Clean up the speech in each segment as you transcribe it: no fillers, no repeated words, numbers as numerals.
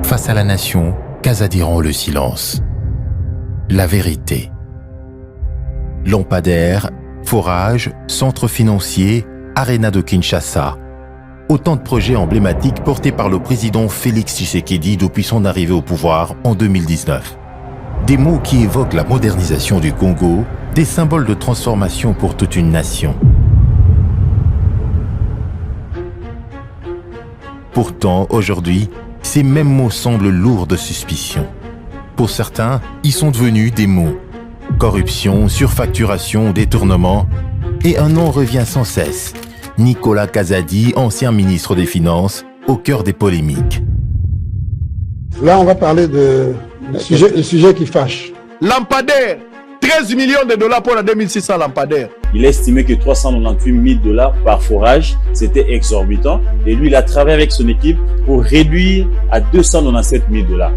Face à la nation, Kazadi rend le silence. La vérité. Lampadaire, forage, centre financier, Arena de Kinshasa. Autant de projets emblématiques portés par le président Félix Tshisekedi depuis son arrivée au pouvoir en 2019. Des mots qui évoquent la modernisation du Congo, des symboles de transformation pour toute une nation. Pourtant, aujourd'hui, ces mêmes mots semblent lourds de suspicion. Pour certains, ils sont devenus des mots. Corruption, surfacturation, détournement. Et un nom revient sans cesse. Nicolas Kazadi, ancien ministre des Finances, au cœur des polémiques. Là, on va parler de sujet qui fâche. Lampadaire, 13 millions de dollars pour la 2600 lampadaires. Il a estimé que 398 000 $ par forage, c'était exorbitant. Et lui, il a travaillé avec son équipe pour réduire à 297 000 $.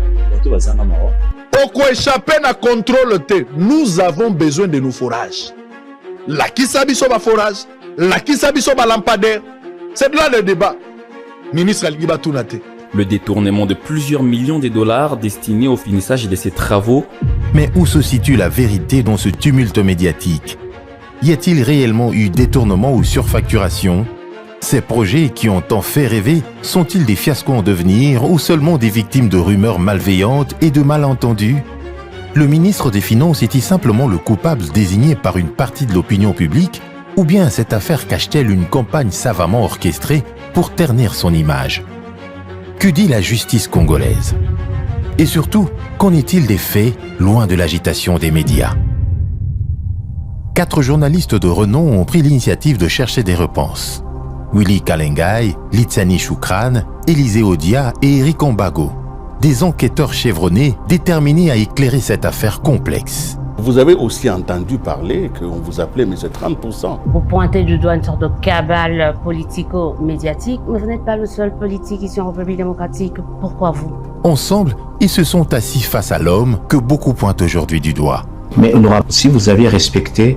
Pour échapper à contrôle, nous avons besoin de nos forages. La Kisabiso va forage, la Kisabiso va lampadaire. C'est là le débat. Ministre Aligiba Tounate. Le détournement de plusieurs millions de dollars destinés au finissage de ces travaux. Mais où se situe la vérité dans ce tumulte médiatique? Y a-t-il réellement eu détournement ou surfacturation? Ces projets qui ont tant fait rêver sont-ils des fiascos en devenir ou seulement des victimes de rumeurs malveillantes et de malentendus? Le ministre des Finances est-il simplement le coupable désigné par une partie de l'opinion publique ou bien cette affaire cache-t-elle une campagne savamment orchestrée pour ternir son image? Que dit la justice congolaise? Et surtout, qu'en est-il des faits, loin de l'agitation des médias? 4 journalistes de renom ont pris l'initiative de chercher des réponses. Willy Kalengai, Litsani Choukran, Élisée Odia et Eric Ombago. Des enquêteurs chevronnés déterminés à éclairer cette affaire complexe. Vous avez aussi entendu parler qu'on vous appelait M. 30%. Vous pointez du doigt une sorte de cabale politico-médiatique, mais vous n'êtes pas le seul politique ici en République démocratique. Pourquoi vous? Ensemble, ils se sont assis face à l'homme que beaucoup pointent aujourd'hui du doigt. Mais si vous aviez respecté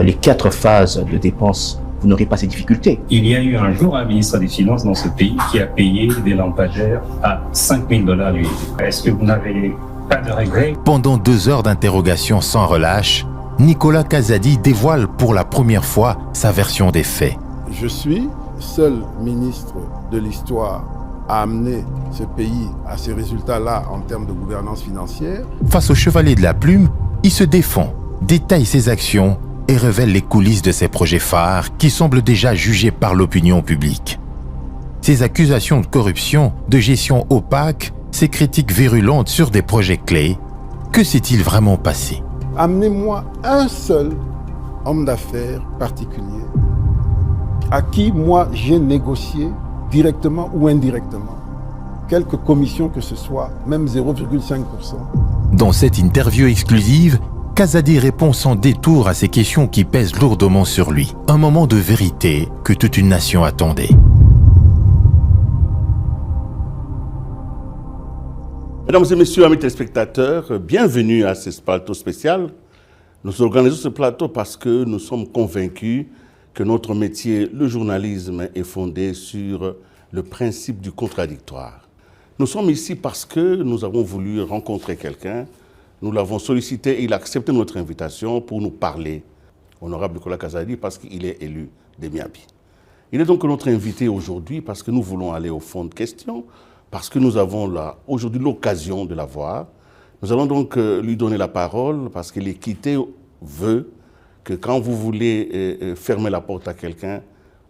les 4 phases de dépenses, vous n'aurez pas ces difficultés. Il y a eu un jour un ministre des Finances dans ce pays qui a payé des lampadaires à 5 000 $ lui. Est-ce que vous n'avez pas de regrets? Pendant 2 heures d'interrogation sans relâche, Nicolas Kazadi dévoile pour la première fois sa version des faits. Je suis seul ministre de l'histoire à amener ce pays à ces résultats-là en termes de gouvernance financière. Face au chevalier de la plume, il se défend, détaille ses actions et révèle les coulisses de ses projets phares qui semblent déjà jugés par l'opinion publique. Ces accusations de corruption, de gestion opaque, ces critiques virulentes sur des projets clés, que s'est-il vraiment passé? Amenez-moi un seul homme d'affaires particulier à qui moi j'ai négocié directement ou indirectement quelque commission que ce soit, même 0,5%. Dans cette interview exclusive, Kazadi répond sans détour à ces questions qui pèsent lourdement sur lui. Un moment de vérité que toute une nation attendait. Mesdames et messieurs, amis téléspectateurs, bienvenue à ce plateau spécial. Nous organisons ce plateau parce que nous sommes convaincus que notre métier, le journalisme, est fondé sur le principe du contradictoire. Nous sommes ici parce que nous avons voulu rencontrer quelqu'un. Nous l'avons sollicité et il a accepté notre invitation pour nous parler. Honorable Nicolas Kazadi, parce qu'il est élu de Miabi. Il est donc notre invité aujourd'hui parce que nous voulons aller au fond de questions, parce que nous avons aujourd'hui l'occasion de la voir. Nous allons donc lui donner la parole parce que l'équité veut que quand vous voulez fermer la porte à quelqu'un,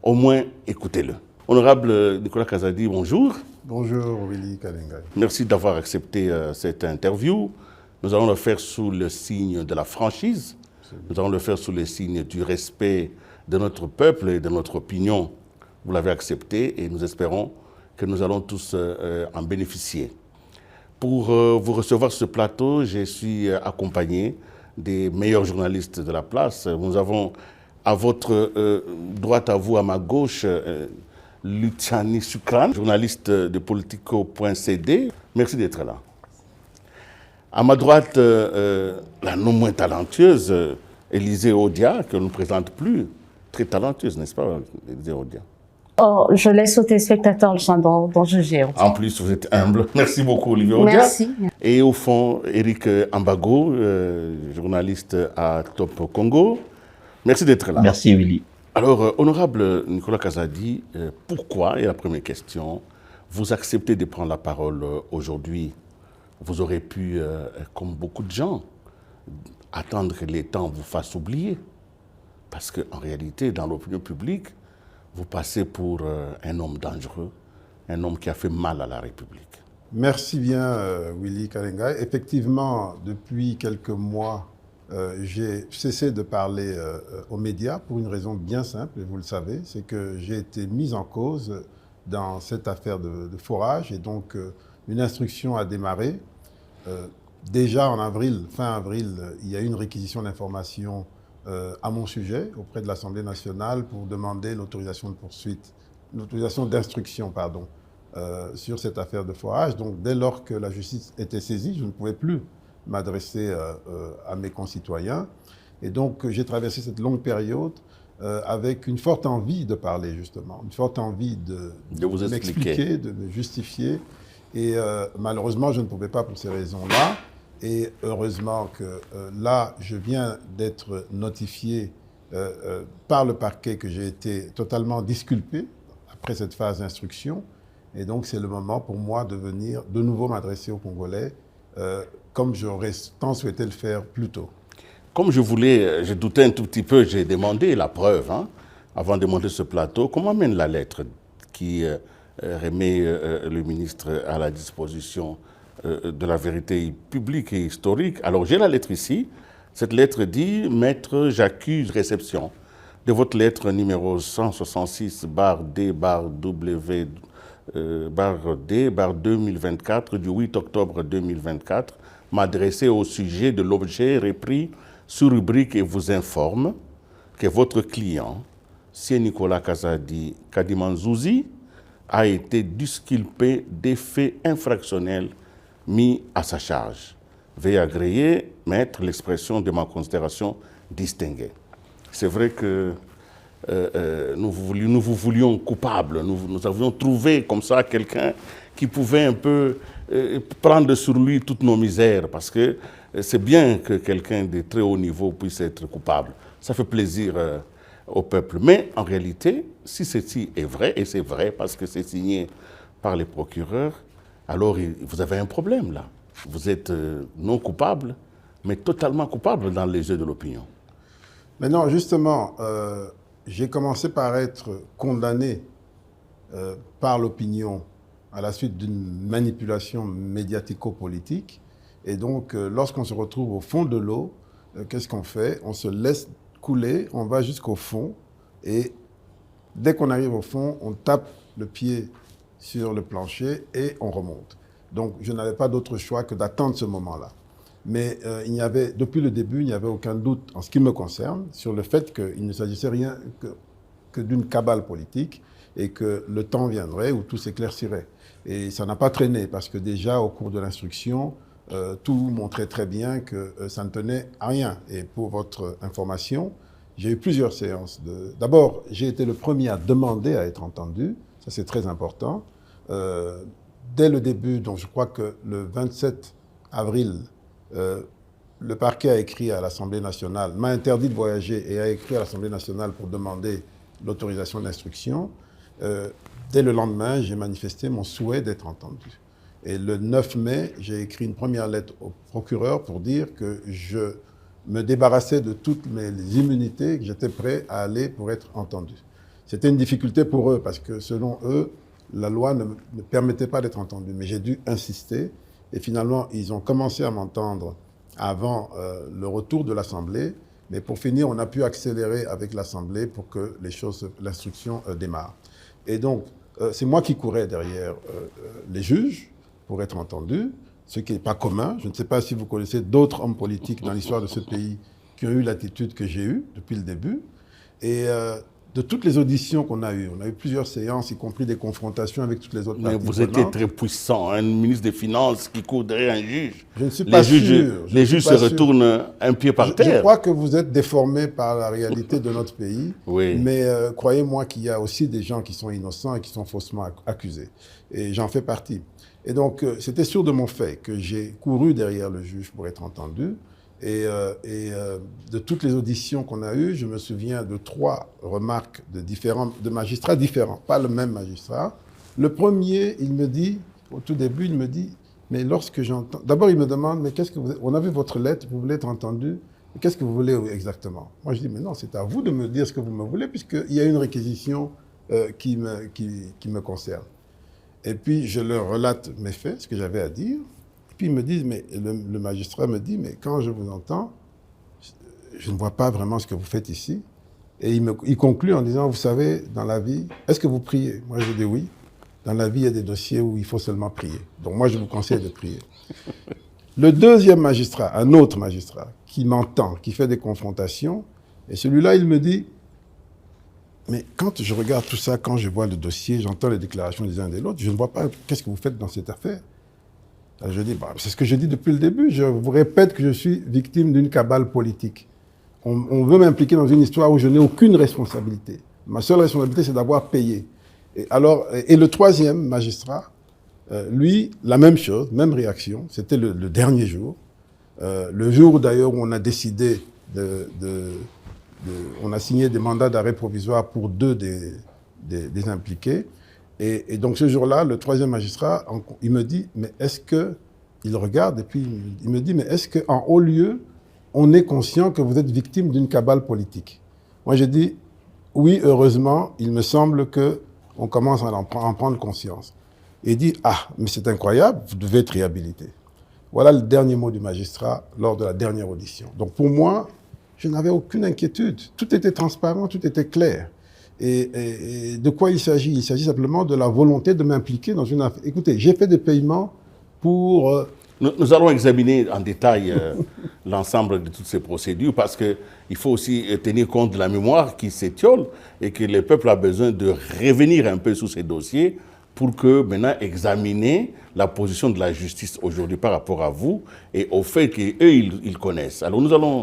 au moins écoutez-le. Honorable Nicolas Kazadi, bonjour. Bonjour Willy Kalengai. Merci d'avoir accepté cette interview. Nous allons le faire sous le signe de la franchise. Nous allons le faire sous le signe du respect de notre peuple et de notre opinion. Vous l'avez accepté et nous espérons que nous allons tous en bénéficier. Pour vous recevoir sur ce plateau, je suis accompagné des meilleurs journalistes de la place. Nous avons à votre droite, à vous, à ma gauche, Litsani Choukran, journaliste de Politico.cd. Merci d'être là. À ma droite, la non moins talentueuse Élisée Odia, que l'on ne présente plus. Très talentueuse, n'est-ce pas, Élisée Odia? Oh, je laisse aux téléspectateurs le soin d'en juger. En plus, vous êtes humble. Merci beaucoup, Olivier Odia. Merci. Et au fond, Eric Ambago, journaliste à Top Congo. Merci d'être là. Merci, Willy. Alors, honorable Nicolas Kazadi, pourquoi, et la première question, vous acceptez de prendre la parole aujourd'hui? Vous aurez pu, comme beaucoup de gens, attendre que les temps vous fassent oublier. Parce qu'en réalité, dans l'opinion publique, vous passez pour un homme dangereux, un homme qui a fait mal à la République. Merci bien, Willy Kalenga. Effectivement, depuis quelques mois, j'ai cessé de parler aux médias pour une raison bien simple, et vous le savez, c'est que j'ai été mis en cause dans cette affaire de forage, et donc une instruction a démarré. Déjà en avril, fin avril, il y a eu une réquisition d'informations à mon sujet auprès de l'Assemblée nationale pour demander l'autorisation de poursuite, l'autorisation d'instruction, pardon, sur cette affaire de forage. Donc dès lors que la justice était saisie, je ne pouvais plus m'adresser à mes concitoyens. Et donc j'ai traversé cette longue période avec une forte envie de parler, justement, une forte envie de vous m'expliquer, de me justifier. Et malheureusement, je ne pouvais pas pour ces raisons-là. Et heureusement que là, je viens d'être notifié par le parquet que j'ai été totalement disculpé après cette phase d'instruction. Et donc, c'est le moment pour moi de venir de nouveau m'adresser aux Congolais comme j'aurais tant souhaité le faire plus tôt. Comme je doutais un tout petit peu, j'ai demandé la preuve, avant de monter ce plateau. Comment mène la lettre qui remet le ministre à la disposition de la vérité publique et historique? Alors, j'ai la lettre ici. Cette lettre dit « Maître, j'accuse réception de votre lettre numéro 166/D/W/D/2024 du 8 octobre 2024, m'adresser au sujet de l'objet repris sous rubrique et vous informe que votre client, c'est Nicolas Kazadi Kadimanzouzi, a été disculpé des faits infractionnels mis à sa charge. Veuillez agréer, maître, l'expression de ma considération distinguée. C'est vrai que nous vous voulions coupable. Nous avions trouvé comme ça quelqu'un qui pouvait un peu prendre sur lui toutes nos misères, parce que c'est bien que quelqu'un de très haut niveau puisse être coupable. Ça fait plaisir au peuple. Mais en réalité, si ceci est vrai, et c'est vrai parce que c'est signé par les procureurs, alors vous avez un problème là. Vous êtes non coupable, mais totalement coupable dans les yeux de l'opinion. Mais non, justement, j'ai commencé par être condamné par l'opinion à la suite d'une manipulation médiatico-politique. Et donc, lorsqu'on se retrouve au fond de l'eau, qu'est-ce qu'on fait? On se laisse couler, on va jusqu'au fond, et dès qu'on arrive au fond, on tape le pied sur le plancher et on remonte. Donc, je n'avais pas d'autre choix que d'attendre ce moment-là. Mais depuis le début, il n'y avait aucun doute en ce qui me concerne sur le fait qu'il ne s'agissait rien que d'une cabale politique et que le temps viendrait où tout s'éclaircirait. Et ça n'a pas traîné parce que déjà, au cours de l'instruction, tout montrait très bien que ça ne tenait à rien. Et pour votre information, j'ai eu plusieurs séances. D'abord, j'ai été le premier à demander à être entendu. Ça, c'est très important. Dès le début, donc je crois que le 27 avril, le parquet a écrit à l'Assemblée nationale, m'a interdit de voyager et a écrit à l'Assemblée nationale pour demander l'autorisation d'instruction. Dès le lendemain, j'ai manifesté mon souhait d'être entendu. Et le 9 mai, j'ai écrit une première lettre au procureur pour dire que je me débarrassais de toutes mes immunités et que j'étais prêt à aller pour être entendu. C'était une difficulté pour eux parce que selon eux, la loi ne permettait pas d'être entendu. Mais j'ai dû insister et finalement, ils ont commencé à m'entendre avant le retour de l'Assemblée. Mais pour finir, on a pu accélérer avec l'Assemblée pour que l'instruction démarre. Et donc, c'est moi qui courais derrière les juges pour être entendu, ce qui n'est pas commun. Je ne sais pas si vous connaissez d'autres hommes politiques dans l'histoire de ce pays qui ont eu l'attitude que j'ai eue depuis le début. Et de toutes les auditions qu'on a eues, on a eu plusieurs séances, y compris des confrontations avec toutes les autres Mais parties vous étiez prenantes. très puissant, un ministre des Finances qui court derrière un juge. Je ne suis pas sûr. Les juges se retournent un pied par terre. Je crois que vous êtes déformé par la réalité de notre pays. Oui. Mais croyez-moi qu'il y a aussi des gens qui sont innocents et qui sont faussement accusés. Et j'en fais partie. Et donc, c'était sûr de mon fait que j'ai couru derrière le juge pour être entendu. Et de toutes les auditions qu'on a eues, je me souviens de 3 remarques de magistrats différents, pas le même magistrat. Le premier, il me dit, au tout début, il me dit, mais lorsque j'entends... D'abord, il me demande, mais qu'est-ce que vous... On a vu votre lettre, vous voulez être entendu, qu'est-ce que vous voulez exactement? Moi, je dis, mais non, c'est à vous de me dire ce que vous me voulez, puisqu'il y a une réquisition qui me concerne. Et puis, je leur relate mes faits, ce que j'avais à dire. Puis ils me disent, mais le magistrat me dit, mais quand je vous entends, je ne vois pas vraiment ce que vous faites ici. Et il conclut en disant, vous savez, dans la vie, est-ce que vous priez? Moi, je dis oui. Dans la vie, il y a des dossiers où il faut seulement prier. Donc moi, je vous conseille de prier. Le deuxième magistrat, un autre magistrat, qui m'entend, qui fait des confrontations, et celui-là, il me dit, mais quand je regarde tout ça, quand je vois le dossier, j'entends les déclarations des uns et des autres, je ne vois pas qu'est-ce que vous faites dans cette affaire. Je dis, c'est ce que je dis depuis le début. Je vous répète que je suis victime d'une cabale politique. On veut m'impliquer dans une histoire où je n'ai aucune responsabilité. Ma seule responsabilité, c'est d'avoir payé. Et le troisième magistrat, lui, la même chose, même réaction. C'était le dernier jour. Le jour d'ailleurs où on a décidé on a signé des mandats d'arrêt provisoire pour 2 des impliqués. Et donc ce jour-là, le troisième magistrat, il me dit, mais est-ce que, il regarde et puis il me dit, mais est-ce qu'en haut lieu, on est conscient que vous êtes victime d'une cabale politique? Moi j'ai dit, oui, heureusement, il me semble qu'on commence à en prendre conscience. Et il dit, ah, mais c'est incroyable, vous devez être réhabilité. Voilà le dernier mot du magistrat lors de la dernière audition. Donc pour moi, je n'avais aucune inquiétude. Tout était transparent, tout était clair. Et de quoi il s'agit? Il s'agit simplement de la volonté de m'impliquer dans une affaire. Écoutez, j'ai fait des paiements pour... Nous allons examiner en détail l'ensemble de toutes ces procédures parce qu'il faut aussi tenir compte de la mémoire qui s'étiole et que le peuple a besoin de revenir un peu sur ces dossiers pour que maintenant examiner la position de la justice aujourd'hui par rapport à vous et au fait qu'eux, ils connaissent. Alors nous allons,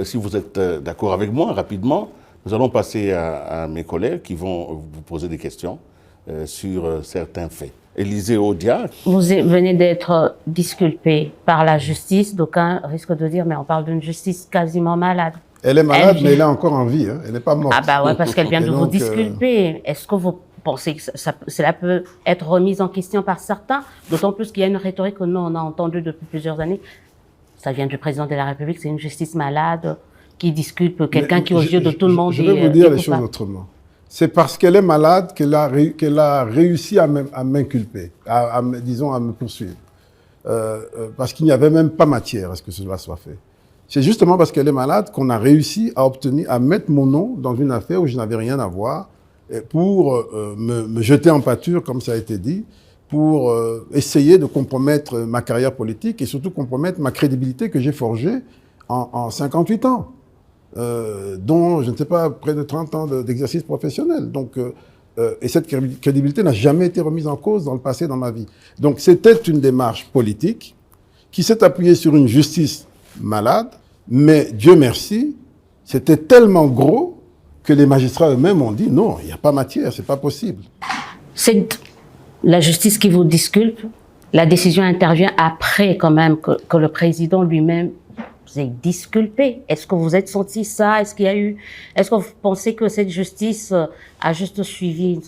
si vous êtes d'accord avec moi, rapidement, nous allons passer à mes collègues qui vont vous poser des questions sur certains faits. Élisée Odia. Vous venez d'être disculpé par la justice. D'aucuns risquent de dire, mais on parle d'une justice quasiment malade. Elle est malade, mais elle est encore en vie. Hein. Elle n'est pas morte. Ah bah ouais, parce qu'elle vient de vous disculper. Est-ce que vous pensez que cela peut être remis en question par certains? D'autant plus qu'il y a une rhétorique que nous, on a entendue depuis plusieurs années. Ça vient du président de la République, c'est une justice malade qui disculpe quelqu'un qui, aux yeux de tout le monde, je vais vous dire les choses autrement. C'est parce qu'elle est malade qu'elle a réussi à m'inculper, disons à me poursuivre. Parce qu'il n'y avait même pas matière à ce que cela soit fait. C'est justement parce qu'elle est malade qu'on a réussi à mettre mon nom dans une affaire où je n'avais rien à voir, pour me jeter en pâture, comme ça a été dit, pour essayer de compromettre ma carrière politique et surtout compromettre ma crédibilité que j'ai forgée en 58 ans. Dont, je ne sais pas, près de 30 ans d'exercice professionnel. Donc, et cette crédibilité n'a jamais été remise en cause dans le passé, dans ma vie. Donc, c'était une démarche politique qui s'est appuyée sur une justice malade, mais Dieu merci, c'était tellement gros que les magistrats eux-mêmes ont dit non, il n'y a pas matière, c'est pas possible. C'est la justice qui vous disculpe. La décision intervient après, quand même, que le président lui-même vous êtes disculpé. Est-ce que vous êtes senti ça? Est-ce que vous pensez que cette justice a juste suivi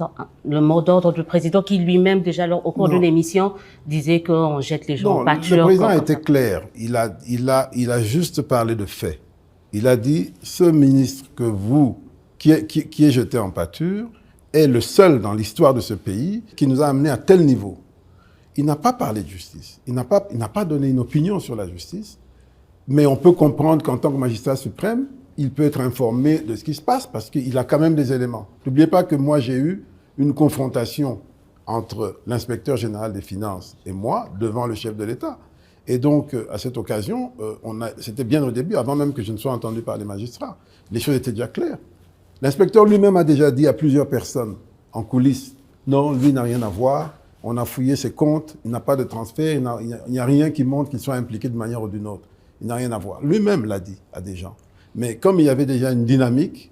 le mot d'ordre du président qui lui-même, déjà au cours d'une émission, disait qu'on jette les gens en pâture? Le président était clair. Il a juste parlé de faits. Il a dit, ce ministre qui est jeté en pâture est le seul dans l'histoire de ce pays qui nous a amenés à tel niveau. Il n'a pas parlé de justice. Il n'a pas donné une opinion sur la justice. Mais on peut comprendre qu'en tant que magistrat suprême, il peut être informé de ce qui se passe parce qu'il a quand même des éléments. N'oubliez pas que moi, j'ai eu une confrontation entre l'inspecteur général des finances et moi devant le chef de l'État. Et donc, à cette occasion, c'était bien au début, avant même que je ne sois entendu par les magistrats. Les choses étaient déjà claires. L'inspecteur lui-même a déjà dit à plusieurs personnes en coulisses, non, lui n'a rien à voir, on a fouillé ses comptes, il n'a pas de transfert, il n'y a rien qui montre qu'il soit impliqué de manière ou d'une autre. Il n'a rien à voir. Lui-même l'a dit à des gens. Mais comme il y avait déjà une dynamique,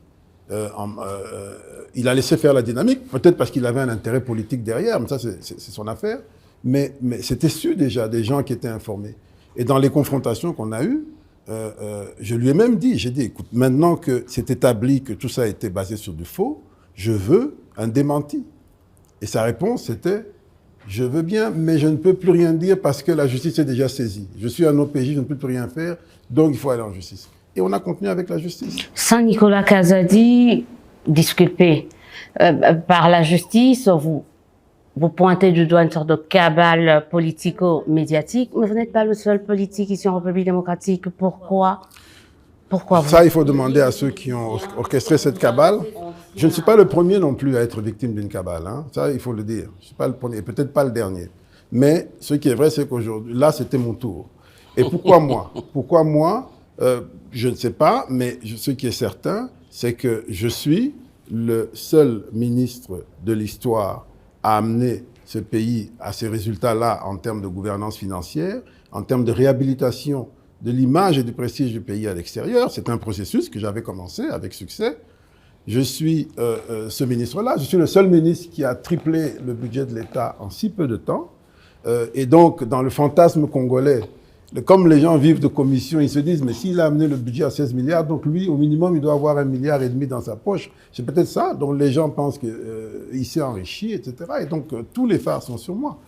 il a laissé faire la dynamique, peut-être parce qu'il avait un intérêt politique derrière, mais ça c'est son affaire. Mais c'était sûr déjà des gens qui étaient informés. Et dans les confrontations qu'on a eues, je lui ai même dit, j'ai dit, écoute, maintenant que c'est établi que tout ça a été basé sur du faux, je veux un démenti. Et sa réponse c'était, je veux bien, mais je ne peux plus rien dire parce que la justice est déjà saisie. Je suis un OPJ, je ne peux plus rien faire, donc il faut aller en justice. Et on a continué avec la justice. Sans Nicolas Kazadi, disculpé par la justice, vous pointez du doigt une sorte de cabale politico-médiatique, mais vous n'êtes pas le seul politique ici en République démocratique. Pourquoi Ça, il faut demander à ceux qui ont orchestré cette cabale. Je ne suis pas le premier non plus à être victime d'une cabale. Hein. Ça, il faut le dire. Je ne suis pas le premier, peut-être pas le dernier. Mais ce qui est vrai, c'est qu'aujourd'hui, là, c'était mon tour. Et pourquoi moi? Pourquoi moi? Je ne sais pas, mais ce qui est certain, c'est que je suis le seul ministre de l'histoire à amener ce pays à ces résultats-là en termes de gouvernance financière, en termes de réhabilitation de l'image et du prestige du pays à l'extérieur. C'est un processus que j'avais commencé avec succès. Je suis ce ministre-là. Je suis le seul ministre qui a triplé le budget de l'État en si peu de temps. Et donc, dans le fantasme congolais, comme les gens vivent de commissions, ils se disent, mais s'il a amené le budget à 16 milliards, donc lui, au minimum, il doit avoir 1,5 milliard dans sa poche. C'est peut-être ça dont les gens pensent qu'il s'est enrichi, etc. Et donc, tous les phares sont sur moi.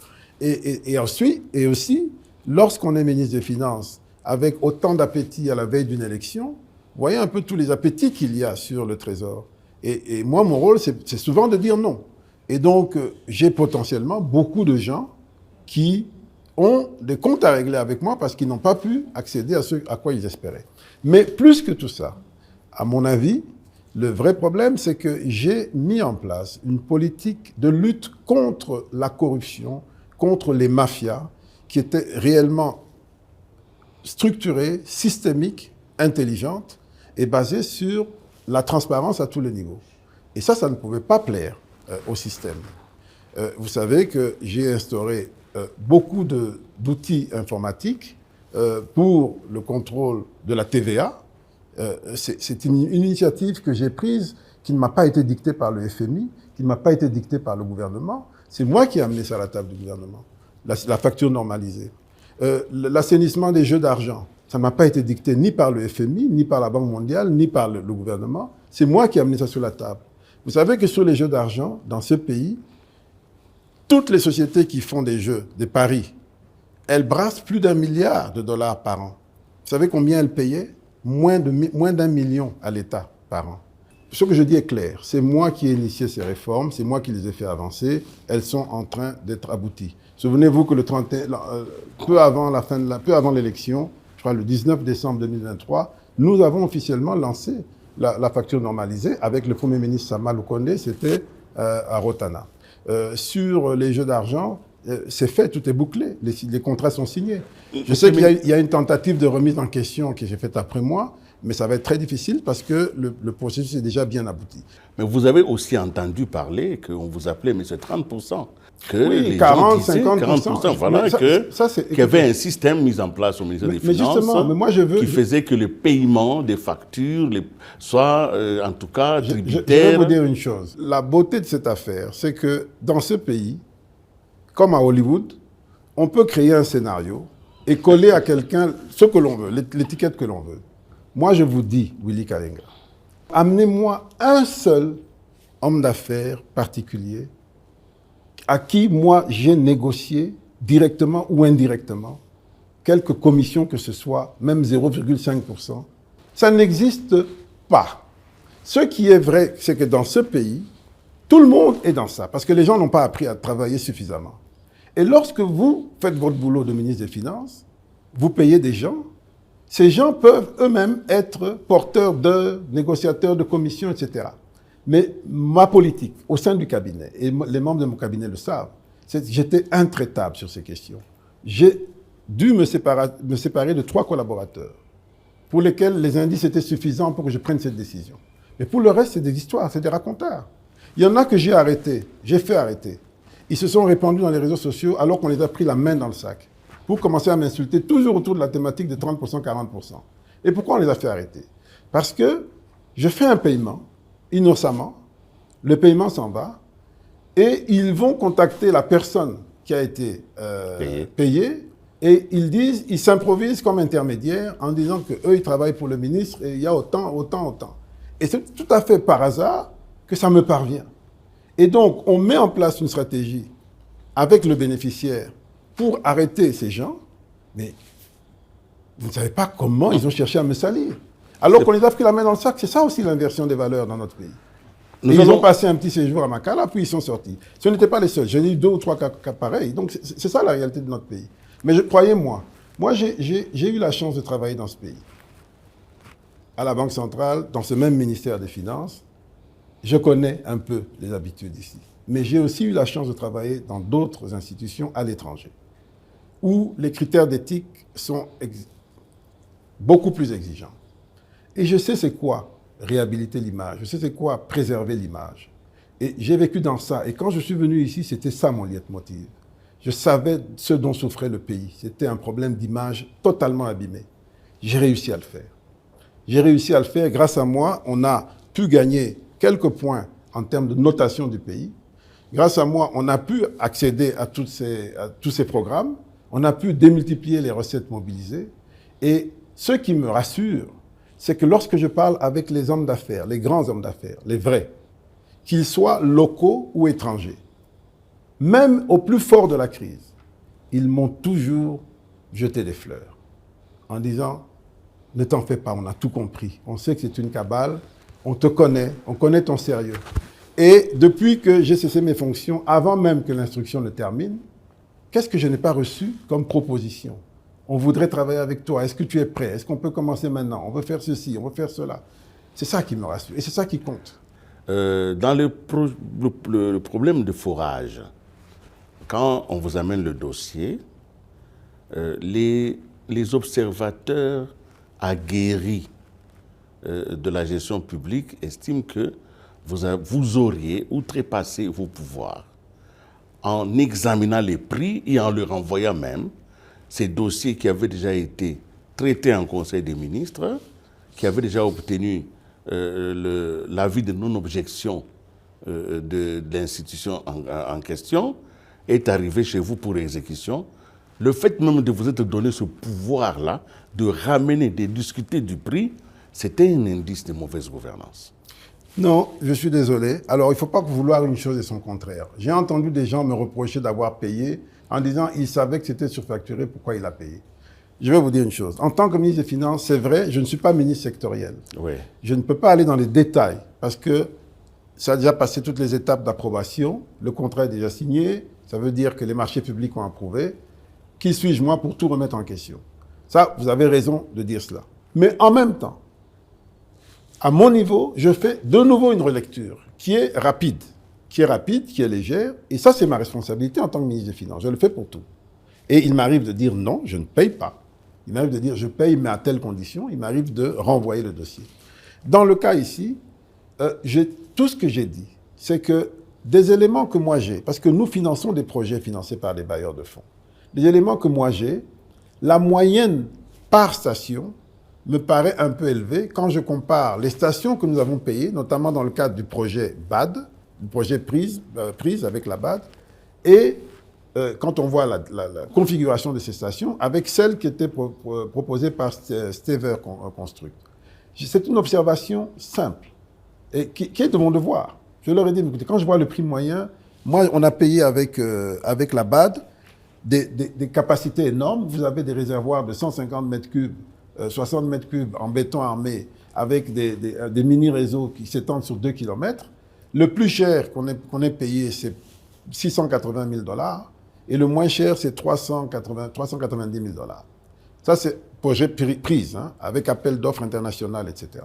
Et ensuite, et aussi, lorsqu'on est ministre des Finances, avec autant d'appétit à la veille d'une élection, vous voyez un peu tous les appétits qu'il y a sur le Trésor. Et moi, mon rôle, c'est souvent de dire non. Et donc, j'ai potentiellement beaucoup de gens qui ont des comptes à régler avec moi parce qu'ils n'ont pas pu accéder à ce à quoi ils espéraient. Mais plus que tout ça, à mon avis, le vrai problème, c'est que j'ai mis en place une politique de lutte contre la corruption, contre les mafias, qui était réellement structurée, systémique, intelligente et basée sur la transparence à tous les niveaux. Et ça ne pouvait pas plaire au système. Vous savez que j'ai instauré beaucoup d'outils informatiques pour le contrôle de la TVA. C'est une initiative que j'ai prise qui ne m'a pas été dictée par le FMI, qui ne m'a pas été dictée par le gouvernement. C'est moi qui ai amené ça à la table du gouvernement, la facture normalisée. L'assainissement des jeux d'argent, ça ne m'a pas été dicté ni par le FMI, ni par la Banque mondiale, ni par le gouvernement. C'est moi qui ai amené ça sur la table. Vous savez que sur les jeux d'argent, dans ce pays, toutes les sociétés qui font des jeux, des paris, elles brassent plus d'1 milliard de dollars par an. Vous savez combien elles payaient? Moins d'1 million à l'État par an. Ce que je dis est clair. C'est moi qui ai initié ces réformes, c'est moi qui les ai fait avancer. Elles sont en train d'être abouties. Souvenez-vous que le 31, peu avant l'élection, je crois le 19 décembre 2023, nous avons officiellement lancé la facture normalisée avec le Premier ministre Sama Lukonde, c'était à Rotana. Sur les jeux d'argent, c'est fait, tout est bouclé, les contrats sont signés. Je sais qu'il y a une tentative de remise en question que j'ai faite après moi, mais ça va être très difficile parce que le processus est déjà bien abouti. Mais vous avez aussi entendu parler qu'on vous appelait, mais c'est 30%. Que oui, les 40, gens disaient, 50%. voilà, qu'il y avait un système mis en place au ministère des Finances qui faisait que le paiement des factures soit, en tout cas, tributaire. Je vais vous dire une chose. La beauté de cette affaire, c'est que dans ce pays, comme à Hollywood, on peut créer un scénario et coller à quelqu'un ce que l'on veut, l'étiquette que l'on veut. Moi, je vous dis, Willy Kalenga, amenez-moi un seul homme d'affaires particulier à qui, moi, j'ai négocié directement ou indirectement quelque commission que ce soit, même 0,5%. Ça n'existe pas. Ce qui est vrai, c'est que dans ce pays, tout le monde est dans ça, parce que les gens n'ont pas appris à travailler suffisamment. Et lorsque vous faites votre boulot de ministre des Finances, vous payez des gens, ces gens peuvent eux-mêmes être porteurs de négociateurs, de commissions, etc. Mais ma politique au sein du cabinet, et les membres de mon cabinet le savent, c'est que j'étais intraitable sur ces questions. J'ai dû me séparer de 3 collaborateurs pour lesquels les indices étaient suffisants pour que je prenne cette décision. Mais pour le reste, c'est des histoires, c'est des racontars. Il y en a que j'ai fait arrêter. Ils se sont répandus dans les réseaux sociaux alors qu'on les a pris la main dans le sac pour commencer à m'insulter, toujours autour de la thématique de 30%, 40%. Et pourquoi on les a fait arrêter? Parce que je fais un paiement, innocemment, le paiement s'en va, et ils vont contacter la personne qui a été payée, et ils s'improvisent comme intermédiaires en disant qu'eux, ils travaillent pour le ministre, et il y a autant. Et c'est tout à fait par hasard que ça me parvient. Et donc, on met en place une stratégie avec le bénéficiaire pour arrêter ces gens, mais vous ne savez pas comment ils ont cherché à me salir. Alors qu'on les a pris la main dans le sac, c'est ça aussi l'inversion des valeurs dans notre pays. Ils ont passé un petit séjour à Makala, puis ils sont sortis. Ce n'étaient pas les seuls. J'ai eu 2 ou 3 cas pareils. Donc, c'est ça la réalité de notre pays. Mais croyez-moi, j'ai eu la chance de travailler dans ce pays. À la Banque centrale, dans ce même ministère des Finances, je connais un peu les habitudes ici. Mais j'ai aussi eu la chance de travailler dans d'autres institutions à l'étranger, où les critères d'éthique sont beaucoup plus exigeants. Et je sais c'est quoi réhabiliter l'image, je sais c'est quoi préserver l'image. Et j'ai vécu dans ça. Et quand je suis venu ici, c'était ça mon leitmotiv. Je savais ce dont souffrait le pays. C'était un problème d'image totalement abîmé. J'ai réussi à le faire. J'ai réussi à le faire. Grâce à moi, on a pu gagner quelques points en termes de notation du pays. Grâce à moi, on a pu accéder à tous ces programmes. On a pu démultiplier les recettes mobilisées. Et ce qui me rassure, c'est que lorsque je parle avec les hommes d'affaires, les grands hommes d'affaires, les vrais, qu'ils soient locaux ou étrangers, même au plus fort de la crise, ils m'ont toujours jeté des fleurs en disant « Ne t'en fais pas, on a tout compris. On sait que c'est une cabale, on te connaît, on connaît ton sérieux. » Et depuis que j'ai cessé mes fonctions, avant même que l'instruction ne termine, qu'est-ce que je n'ai pas reçu comme proposition? On voudrait travailler avec toi. Est-ce que tu es prêt? Est-ce qu'on peut commencer maintenant? On veut faire ceci, on veut faire cela. C'est ça qui me rassure et c'est ça qui compte. Dans le problème de forage, quand on vous amène le dossier, les observateurs aguerris de la gestion publique estiment que vous auriez outrepassé vos pouvoirs en examinant les prix et en leur envoyant même ces dossiers qui avaient déjà été traités en Conseil des ministres, qui avaient déjà obtenu l'avis de non-objection de l'institution en question, est arrivé chez vous pour exécution. Le fait même de vous être donné ce pouvoir-là, de ramener, de discuter du prix, c'était un indice de mauvaise gouvernance. Non, je suis désolé. Alors, il ne faut pas vouloir une chose et son contraire. J'ai entendu des gens me reprocher d'avoir payé en disant qu'ils savaient que c'était surfacturé, pourquoi il a payé. Je vais vous dire une chose. En tant que ministre des Finances, c'est vrai, je ne suis pas ministre sectoriel. Oui. Je ne peux pas aller dans les détails parce que ça a déjà passé toutes les étapes d'approbation. Le contrat est déjà signé. Ça veut dire que les marchés publics ont approuvé. Qui suis-je, moi, pour tout remettre en question? Ça, vous avez raison de dire cela. Mais en même temps, à mon niveau, je fais de nouveau une relecture qui est rapide, qui est légère. Et ça, c'est ma responsabilité en tant que ministre des Finances. Je le fais pour tout. Et il m'arrive de dire non, je ne paye pas. Il m'arrive de dire je paye, mais à telle condition. Il m'arrive de renvoyer le dossier. Dans le cas ici, tout ce que j'ai dit, c'est que des éléments que moi j'ai, parce que nous finançons des projets financés par des bailleurs de fonds, les éléments que moi j'ai, la moyenne par station me paraît un peu élevée quand je compare les stations que nous avons payées, notamment dans le cadre du projet BAD, du projet prise avec la BAD, et quand on voit la configuration de ces stations, avec celle qui était proposée par Stever Construct. C'est une observation simple, et qui est de mon devoir. Je leur ai dit, écoutez, quand je vois le prix moyen, moi, on a payé avec la BAD des capacités énormes. Vous avez des réservoirs de 150 mètres cubes, 60 mètres cubes en béton armé, avec des mini-réseaux qui s'étendent sur 2 km. Le plus cher qu'on ait payé, c'est 680 000 $, et le moins cher, c'est 390 000 $. Ça, c'est projet prise, hein, avec appel d'offres international, etc.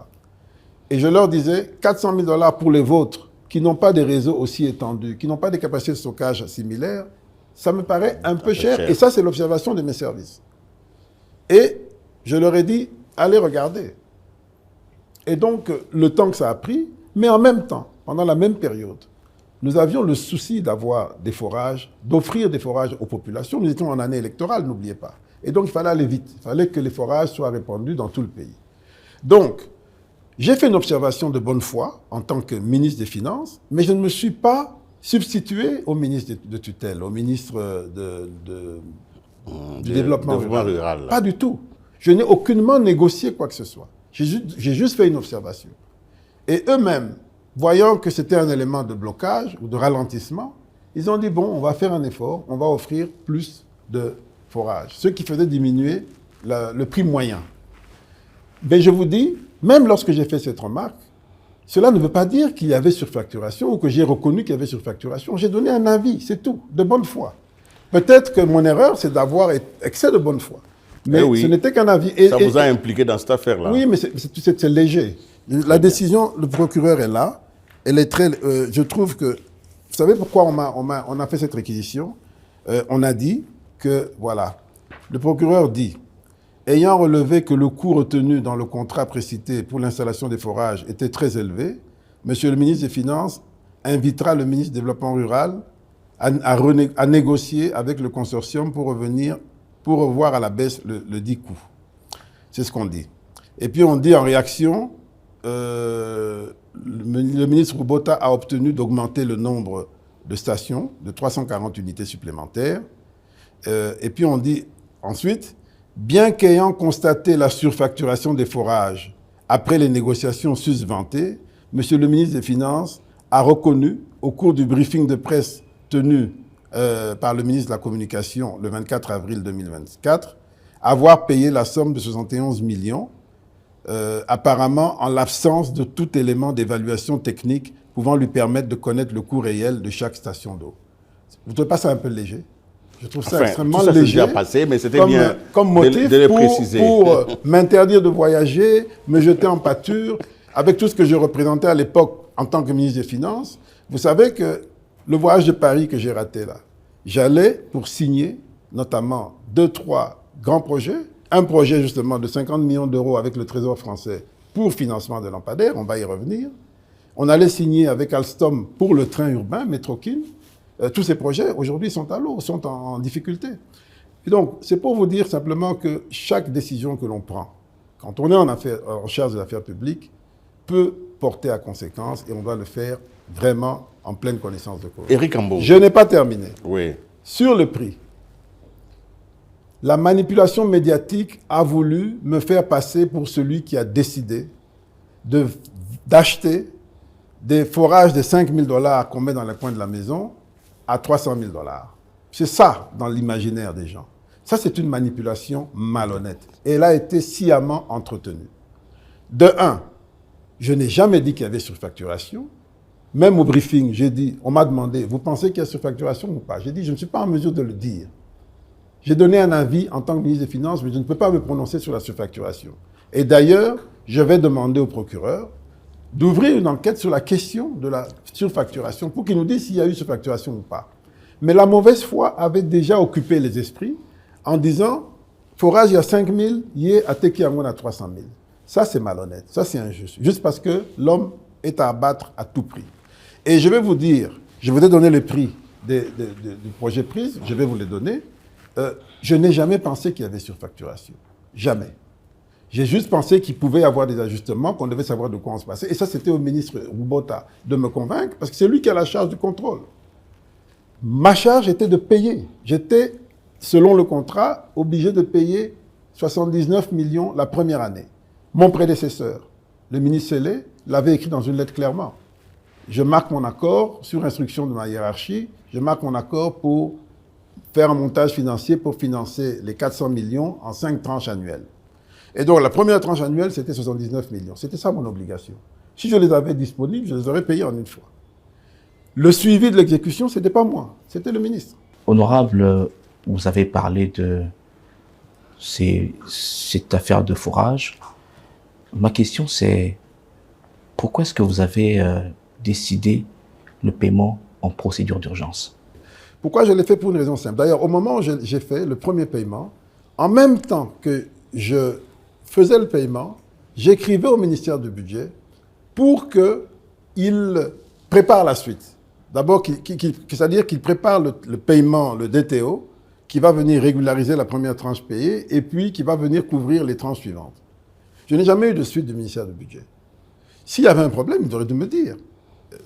Et je leur disais, 400 000 $ pour les vôtres, qui n'ont pas des réseaux aussi étendus, qui n'ont pas des capacités de stockage similaires, ça me paraît un peu cher. Et ça, c'est l'observation de mes services. Et je leur ai dit, allez regarder. Et donc, le temps que ça a pris, mais en même temps, pendant la même période, nous avions le souci d'avoir des forages, d'offrir des forages aux populations. Nous étions en année électorale, n'oubliez pas. Et donc, il fallait aller vite. Il fallait que les forages soient répandus dans tout le pays. Donc, j'ai fait une observation de bonne foi en tant que ministre des Finances, mais je ne me suis pas substitué au ministre de tutelle, au ministre du développement rural. Pas du tout. Je n'ai aucunement négocié quoi que ce soit. J'ai juste fait une observation. Et eux-mêmes, voyant que c'était un élément de blocage ou de ralentissement, ils ont dit, bon, on va faire un effort, on va offrir plus de forages, ce qui faisait diminuer le prix moyen. Mais je vous dis, même lorsque j'ai fait cette remarque, cela ne veut pas dire qu'il y avait surfacturation ou que j'ai reconnu qu'il y avait surfacturation. J'ai donné un avis, c'est tout, de bonne foi. Peut-être que mon erreur, c'est d'avoir excès de bonne foi. Mais oui, ce n'était qu'un avis. Ça vous a impliqué dans cette affaire-là. Oui, mais c'est léger. La décision, le procureur est là. Elle est très... je trouve que... Vous savez pourquoi on a fait cette réquisition? On a dit que, voilà, le procureur dit, ayant relevé que le coût retenu dans le contrat précité pour l'installation des forages était très élevé, Monsieur le ministre des Finances invitera le ministre du Développement rural à négocier avec le consortium pour revoir à la baisse le dit coût. C'est ce qu'on dit. Et puis on dit en réaction, le ministre Roubota a obtenu d'augmenter le nombre de stations de 340 unités supplémentaires. Et puis on dit ensuite, bien qu'ayant constaté la surfacturation des forages après les négociations susvantées, Monsieur le ministre des Finances a reconnu, au cours du briefing de presse tenu par le ministre de la Communication le 24 avril 2024, avoir payé la somme de 71 millions, apparemment en l'absence de tout élément d'évaluation technique pouvant lui permettre de connaître le coût réel de chaque station d'eau. Vous ne trouvez pas ça un peu léger? Je trouve ça extrêmement léger. Déjà passé, mais c'était bien comme motif de le préciser. Pour m'interdire de voyager, me jeter en pâture, avec tout ce que je représentais à l'époque en tant que ministre des Finances. Vous savez que le voyage de Paris que j'ai raté là, j'allais pour signer notamment 2-3 grands projets. Un projet justement de 50 millions d'euros avec le Trésor français pour financement de lampadaires, on va y revenir. On allait signer avec Alstom pour le train urbain, Métrokin. Tous ces projets, aujourd'hui, sont à l'eau, sont en difficulté. Et donc, c'est pour vous dire simplement que chaque décision que l'on prend, quand on est en charge de l'affaire publique, peut porter à conséquence et on doit le faire vraiment en pleine connaissance de cause. Éric Ambo. Je n'ai pas terminé. Oui. Sur le prix, la manipulation médiatique a voulu me faire passer pour celui qui a décidé d'acheter des forages de 5 000 $ qu'on met dans le coin de la maison à 300 000 $. C'est ça dans l'imaginaire des gens. Ça, c'est une manipulation malhonnête. Et elle a été sciemment entretenue. De un, je n'ai jamais dit qu'il y avait surfacturation. Même au briefing, j'ai dit, on m'a demandé, vous pensez qu'il y a surfacturation ou pas? J'ai dit, je ne suis pas en mesure de le dire. J'ai donné un avis en tant que ministre des Finances, mais je ne peux pas me prononcer sur la surfacturation. Et d'ailleurs, je vais demander au procureur d'ouvrir une enquête sur la question de la surfacturation pour qu'il nous dise s'il y a eu surfacturation ou pas. Mais la mauvaise foi avait déjà occupé les esprits en disant, forage, il y a 5 000, yé, à Tekiangon à 300 000. Ça, c'est malhonnête. Ça, c'est injuste. Juste parce que l'homme est à abattre à tout prix. Et je vais vous dire, je vous ai donné le prix du projet prise, je vais vous le donner. Je n'ai jamais pensé qu'il y avait surfacturation. Jamais. J'ai juste pensé qu'il pouvait y avoir des ajustements, qu'on devait savoir de quoi on se passait. Et ça, c'était au ministre Roubota de me convaincre, parce que c'est lui qui a la charge du contrôle. Ma charge était de payer. J'étais, selon le contrat, obligé de payer 79 millions la première année. Mon prédécesseur, le ministre Sélé, l'avait écrit dans une lettre clairement. Je marque mon accord sur instruction de ma hiérarchie. Je marque mon accord pour faire un montage financier pour financer les 400 millions en 5 tranches annuelles. Et donc, la première tranche annuelle, c'était 79 millions. C'était ça mon obligation. Si je les avais disponibles, je les aurais payés en une fois. Le suivi de l'exécution, ce n'était pas moi, c'était le ministre. Honorable, vous avez parlé de cette affaire de forage. Ma question, c'est pourquoi est-ce que vous avez décidé le paiement en procédure d'urgence? Pourquoi je l'ai fait? Pour une raison simple. D'ailleurs, au moment où j'ai fait le premier paiement, en même temps que je faisais le paiement, j'écrivais au ministère du Budget pour qu'il prépare la suite. D'abord, c'est-à-dire qu'il prépare le paiement, le DTO, qui va venir régulariser la première tranche payée et puis qui va venir couvrir les tranches suivantes. Je n'ai jamais eu de suite du ministère du Budget. S'il y avait un problème, il aurait dû me dire.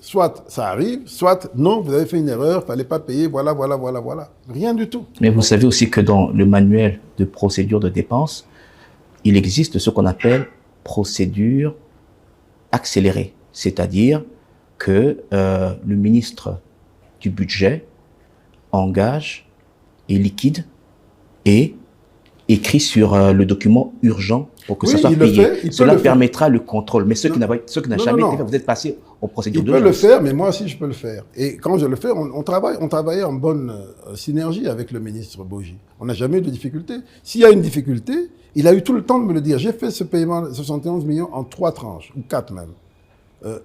Soit ça arrive, soit non, vous avez fait une erreur, il ne fallait pas payer, voilà. Rien du tout. Mais vous savez aussi que dans le manuel de procédure de dépenses, il existe ce qu'on appelle procédure accélérée. C'est-à-dire que le ministre du Budget engage et liquide et écrit sur le document urgent pour que ça soit payé. Cela permettra le contrôle. Mais ce qui n'a jamais été fait, vous êtes passé aux procédures d'urgence. Il peut le faire, mais moi aussi je peux le faire. Et quand je le fais, on travaillait en bonne synergie avec le ministre Boji. On n'a jamais eu de difficulté. S'il y a une difficulté, il a eu tout le temps de me le dire. J'ai fait ce paiement de 71 millions en 3 tranches, ou 4 même.